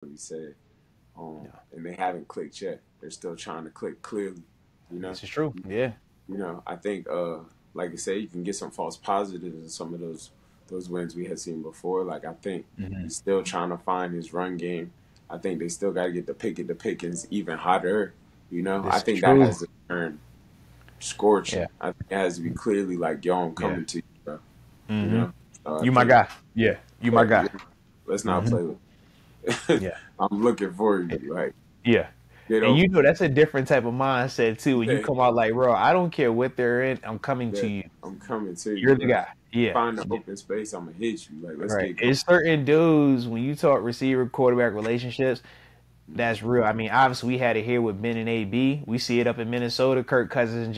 we said, and they haven't clicked yet. They're still trying to click clearly. You know, This is true. Yeah. I think, like I say, you can get some false positives in some of those wins we had seen before. Like I think Hmm. he's still trying to find his run game. I think they still got to get the Pickens even hotter. I This is think that true. has to turn Yeah. scorching. I think it has to be clearly like, yo, I'm Yeah. coming to you, bro. You Hmm. know, so I You my think, guy. Yeah. You my yeah, guy. let's not Hmm. play with. Yeah. I'm looking for you. Like, Yeah. get And over you know that's a different type of mindset too. When you it. come out like, bro, I don't care what they're in, I'm coming Yeah, to you. I'm coming to you, You're the bro. guy. Yeah. Find the open space, I'm gonna hit you. Like, let's Right. get going. It's certain dudes when you talk receiver quarterback relationships, that's real. I mean, obviously we had it here with Ben and AB. We see it up in Minnesota. Kirk Cousins and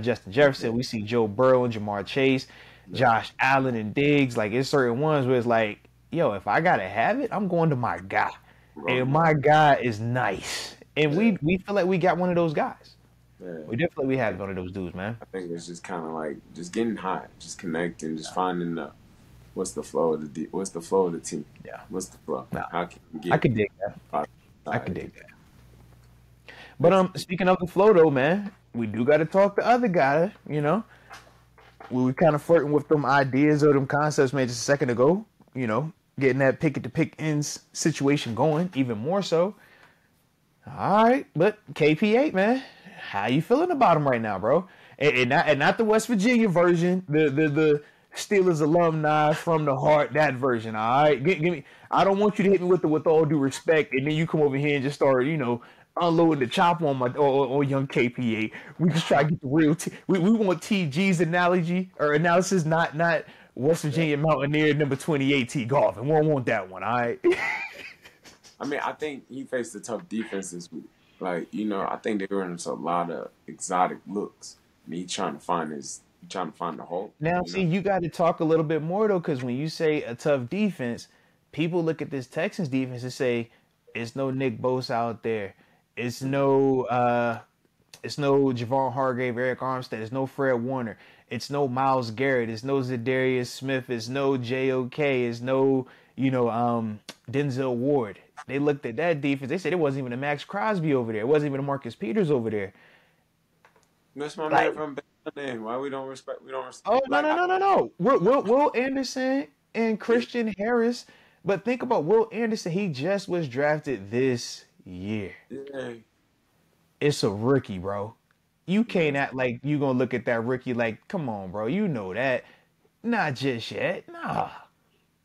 Justin Jefferson. We see Joe Burrow and Jamar Chase, Yeah, Josh Allen and Diggs. Like it's certain ones where it's like, yo, if I gotta have it, I'm going to my guy, I'm going to and my my guy is nice, and yeah, we feel like we got one of those guys. yeah. We definitely we have Like, one of those dudes, man. I think it's just kind of like just getting hot, just connecting, just finding the what's the flow of what's the flow of the team, Yeah. what's the flow, No, how can we I get could dig that. five I could side, dig that. But execute. speaking of the flow though, man, we do got to talk the other guy. We were kind of flirting with them ideas or them concepts made just a second ago. Getting that Pickett to pick ends situation going even more so. All right, but KP8, man, how you feeling about him right now, bro? And not the West Virginia version, the Steelers alumni from the heart, that version. All right, give me. I don't want you to hit me with all due respect, and then you come over here and just start, unloading the chop on my on young KP8. We just try to get the real. We want TG's analogy or analysis, not West Yeah. Virginia Mountaineer number 28 T Garvin. We don't want that one. All right. I mean, I think he faced a tough defense this week. Like, I think they were into a lot of exotic looks. And he trying to find the hole. Now, see, you got to talk a little bit more though, because when you say a tough defense, people look at this Texans defense and say, "It's no Nick Bosa out there. It's no, it's no Javon Hargrave, Eric Armstead. It's no Fred Warner. It's no Myles Garrett. It's no Zadarius Smith. It's no JOK. It's no, Denzel Ward." They looked at that defense. They said it wasn't even a Max Crosby over there. It wasn't even a Marcus Peters over there. That's my man Like, from back then. Why we don't respect oh no like no no no no! Will Anderson and yeah, Christian Harris, but think about Will Anderson. He just was drafted this year. yeah, It's a rookie, bro. You can't yeah, act like you gonna look at that rookie like, come on, bro. You know that. Not just yet, nah.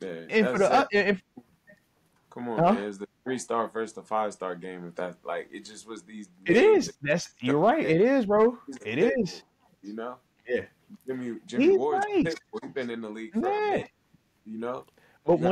yeah. And for That's the it. if Come on, huh? man. It's the 3-star versus the 5-star game. If that's like it just was these It names is. that That's you're right. that It is, bro. he's a It pit is. bull, you know? Yeah. Jimmy He's Ward's a nice, pit bull. He's been in the league for a man. minute, you know? But You got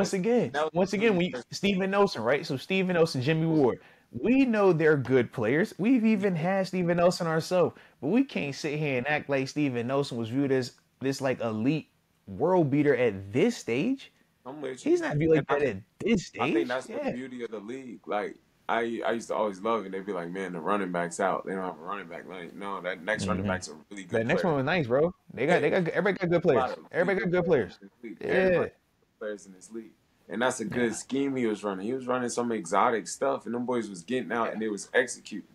once again, we Steven Nelson, right? So Steven Nelson, Jimmy Ward, we know they're good players. We've even had Steven Nelson ourselves, but we can't sit here and act like Steven Nelson was viewed as this like elite world beater at this stage. I'm with you. He's not viewed And like that at this I think stage. that's the Yeah. beauty of the league. Like I used to always love it. They'd be like, man, the running back's out. They don't have a running back. Like, no, that next running Hmm. back's a really good That next one player. was nice, bro. Yeah, Everybody got good a lot players. of really Everybody got good good players in players. this league. Yeah. Everybody players in this league. And that's a good Yeah. scheme he was running. He was running some exotic stuff, and them boys was getting out Yeah. and they was executing.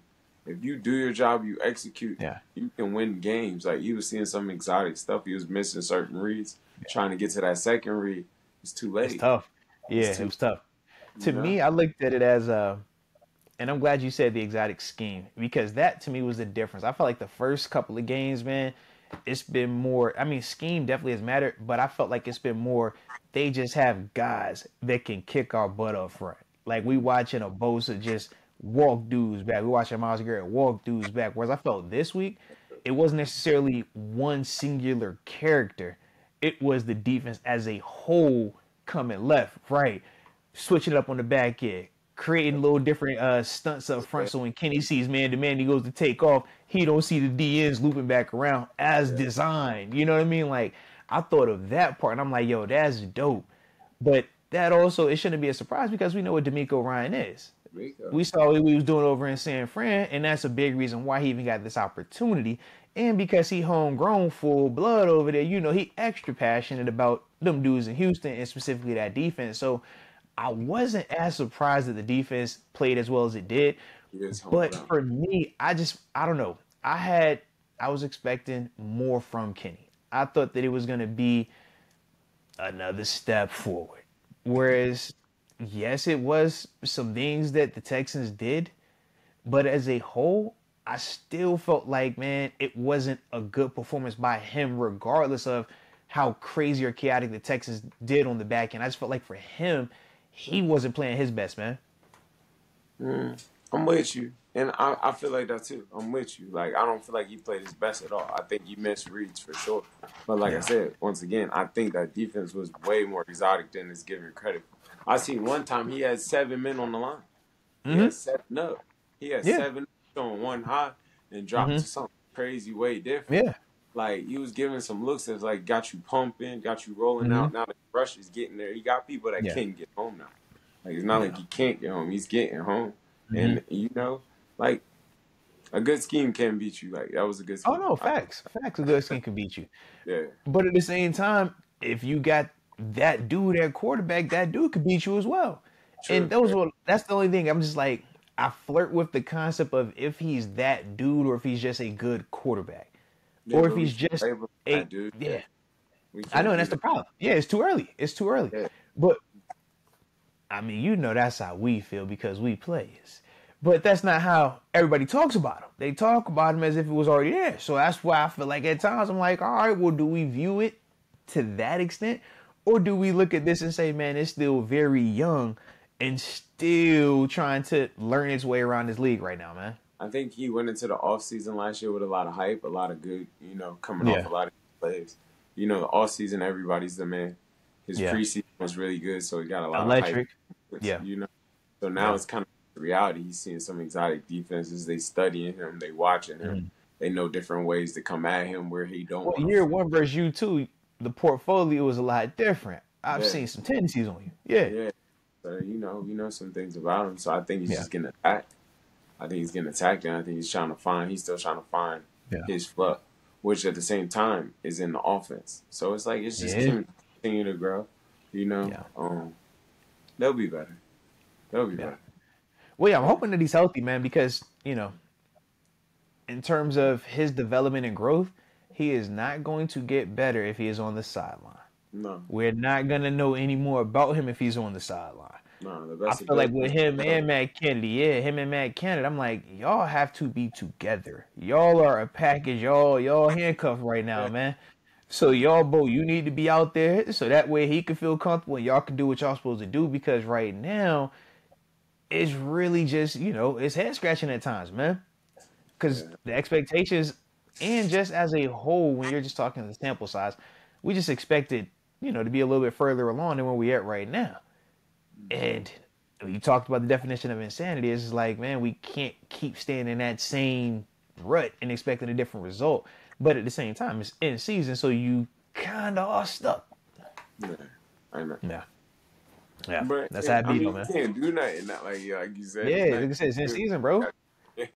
If you do your job, you execute, Yeah. you can win games. Like he was seeing some exotic stuff. He was missing certain reads, trying to get to that second read. It's too It's late. tough. Yeah, It's it too, was tough. you To know. me, I looked at it as and I'm glad you said the exotic scheme because that to me was the difference. I felt like the first couple of games, man, it's been more. I mean, scheme definitely has mattered, but I felt like it's been more. They just have guys that can kick our butt up front. Like we watching a Bosa just walk dudes back. We watching Miles Garrett walk dudes back. Whereas I felt this week, it wasn't necessarily one singular character. It was the defense as a whole coming left, right, switching it up on the back end, creating little different stunts up front. Yeah, So when Kenny sees man to man, he goes to take off. He don't see the DNs looping back around as yeah. designed. You know what I mean? Like I thought of that part, and I'm like, yo, that's dope. But that also it shouldn't be a surprise because we know what D'Amico Ryan is. Rico. We saw what he was doing over in San Fran, and that's a big reason why he even got this opportunity. And because he homegrown, full blood over there, he extra passionate about them dudes in Houston and specifically that defense. So I wasn't as surprised that the defense played as well as it did. He is But homebound. for me, I don't know. I was expecting more from Kenny. I thought that it was going to be another step forward. Whereas, yes, it was some things that the Texans did, but as a whole, I still felt like, man, it wasn't a good performance by him, regardless of how crazy or chaotic the Texans did on the back end. I just felt like for him, he wasn't playing his best, man. I'm with you. And I feel like that too. I'm with you. Like, I don't feel like he played his best at all. I think he missed reads for sure. But like I said, once again, I think that defense was way more exotic than is given credit for. I seen one time he had 7 men on the line. He had 7 up. He had Yeah. 7 on one high and dropped to something crazy way different. Yeah. Like, he was giving some looks that's like got you pumping, got you rolling out. Now the rush is getting there. He got people that can't get home now. Like, it's not like he can't get home. He's getting home. And, you know, like, a good scheme can beat you. Like, that was a good scheme. Oh, no, facts. Facts, a good scheme can beat you. Yeah. But at the same time, if you got that dude at quarterback, that dude could beat you as well. True. And that's the only thing. I'm just like, I flirt with the concept of if he's that dude or if he's just a good quarterback. Yeah, or if he's just a dude. Yeah. I know, and that's the problem. Yeah, it's too early. It's too early. Yeah. But I mean, you know that's how we feel because we players. But that's not how everybody talks about him. They talk about him as if it was already there. So that's why I feel like at times I'm like, all right, well, do we view it to that extent? Or do we look at this and say, man, it's still very young and still trying to learn its way around this league right now, man? I think he went into the offseason last year with a lot of hype, a lot of good, you know, coming off a lot of plays. You know, the offseason, everybody's the man. His preseason was really good, so he got a lot of hype. Yeah. You know, so now it's kind of reality. He's seeing some exotic defenses. They studying him. They watching him. They know different ways to come at him where he don't. Well, year one versus you two, the portfolio was a lot different. I've seen some tendencies on you. Yeah. So, you know some things about him. So I think he's just getting attacked. I think he's getting attacked, and I think he's still trying to find his flow, which at the same time is in the offense. So it's like, it's just continue to grow, you know. They'll be better. Better. Well, yeah, I'm hoping that he's healthy, man, because, you know, in terms of his development and growth, he is not going to get better if he is on the sideline. No. We're not going to know any more about him if he's on the sideline. No, I feel like with him and Matt Kennedy, I'm like, y'all have to be together. Y'all are a package. Y'all handcuffed right now, man. So y'all both, you need to be out there so that way he can feel comfortable and y'all can do what y'all supposed to do, because right now it's really just, you know, it's head scratching at times, man. Because the expectations, and just as a whole, when you're just talking the sample size, we just expected, you know, to be a little bit further along than where we're at right now. And you talked about the definition of insanity. It's just like, man, we can't keep staying in that same rut and expecting a different result. But at the same time, it's in season, so you kind of are stuck. Yeah, I know. Yeah, but that's how it be, man. man. You can't do nothing. Not like you said. Yeah, like I said, it's in season, bro.